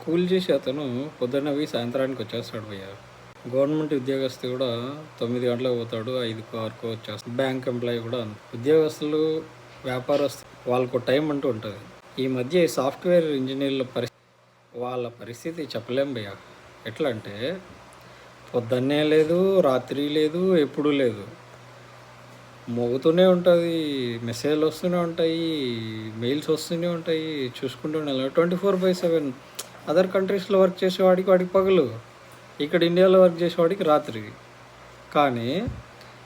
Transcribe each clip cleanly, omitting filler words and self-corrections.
కూలి చేసి అతను పొద్దున్న పోయి సాయంత్రానికి వచ్చేస్తాడు భయ్య. గవర్నమెంట్ ఉద్యోగస్తు కూడా 9 గంటలకు పోతాడు, 5 వరకు వచ్చేస్తాడు. బ్యాంక్ ఎంప్లాయీ కూడా అంతే. ఉద్యోగస్తులు, వ్యాపారస్తులు వాళ్ళకు టైం అంటూ ఉంటుంది. ఈ మధ్య సాఫ్ట్వేర్ ఇంజనీర్ల వాళ్ళ పరిస్థితి చెప్పలేం భయ్య. ఎట్లా అంటే పొద్దున్నే లేదు, రాత్రి లేదు, ఎప్పుడూ లేదు, మోగుతూనే ఉంటుంది, మెసేజ్లు వస్తూనే ఉంటాయి, మెయిల్స్ వస్తూనే ఉంటాయి, చూసుకుంటూనే 24/7. అదర్ కంట్రీస్లో వర్క్ చేసేవాడికి వాడికి పగలు, ఇక్కడ ఇండియాలో వర్క్ చేసేవాడికి రాత్రి. కానీ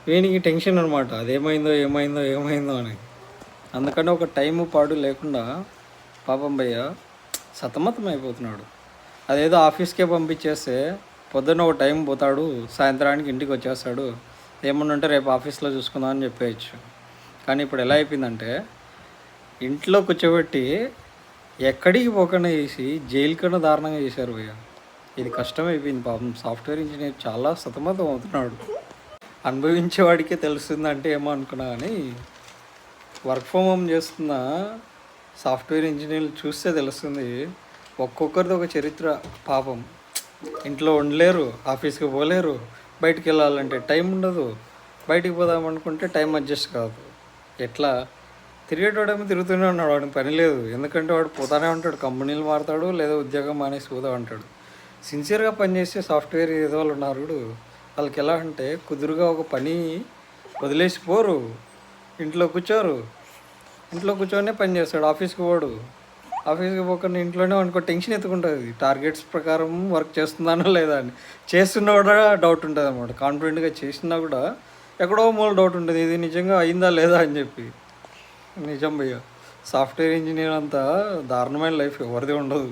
వీనికి టెన్షన్ అనమాట, అదేమైందో ఏమైందో ఏమైందో అని. అందుకని ఒక టైము పాడు లేకుండా పాపం భయ్య సతమతం అయిపోతున్నాడు. అదేదో ఆఫీస్కే పంపించేస్తే పొద్దున్న ఒక టైం పోతాడు, సాయంత్రానికి ఇంటికి వచ్చేస్తాడు, ఏమన్నా ఉంటే రేపు ఆఫీస్లో చూసుకుందాం అని చెప్పేయచ్చు. కానీ ఇప్పుడు ఎలా అయిపోయిందంటే ఇంట్లో కూర్చోబెట్టి ఎక్కడికి పోకుండా చేసి జైలు కన్నా దారుణంగా చేశారు భయ్య. ఇది కష్టమైపోయింది పాపం. సాఫ్ట్వేర్ ఇంజనీర్ చాలా సతమతం అవుతున్నాడు. అనుభవించేవాడికే తెలుస్తుందంటే ఏమో అనుకున్నా, కానీ వర్క్ ఫ్రమ్ హోమ్ చేస్తున్న సాఫ్ట్వేర్ ఇంజనీర్లు చూస్తే తెలుస్తుంది ఒక్కొక్కరిది ఒక చరిత్ర. పాపం ఇంట్లో ఉండలేరు, ఆఫీస్కి పోలేరు, బయటికి వెళ్ళాలంటే టైం ఉండదు, బయటికి పోదామనుకుంటే టైం అడ్జస్ట్ కాదు. ఎట్లా తిరిగేటోడేమో తిరుగుతూనే ఉన్నాడు, వాడికి పని లేదు. ఎందుకంటే వాడు పోతానే ఉంటాడు, కంపెనీలు మారుతాడు, లేదా ఉద్యోగం మానేసి పోతా ఉంటాడు. సిన్సియర్గా పనిచేసే సాఫ్ట్వేర్ ఏదో వాళ్ళు ఉన్నారు, వాళ్ళకి ఎలా అంటే కుదురుగా ఒక పని వదిలేసి పోరు, ఇంట్లో కూర్చోరు, ఇంట్లో కూర్చొనే పని చేస్తాడు. ఆఫీస్కి పోడు, ఆఫీస్కి పోకుండా ఇంట్లోనే అనుకో టెన్షన్ ఎత్తుకుంటుంది. టార్గెట్స్ ప్రకారం వర్క్ చేస్తున్నానో లేదా అని. చేస్తున్నా కూడా డౌట్ ఉంటుంది అన్నమాట. కాన్ఫిడెంట్గా చేసినా కూడా ఎక్కడో మూల డౌట్ ఉంటుంది, ఇది నిజంగా అయిందా లేదా అని చెప్పి. నిజం భయ్య, సాఫ్ట్వేర్ ఇంజనీర్ అంతా దారుణమైన లైఫ్ ఎవరిది ఉండదు.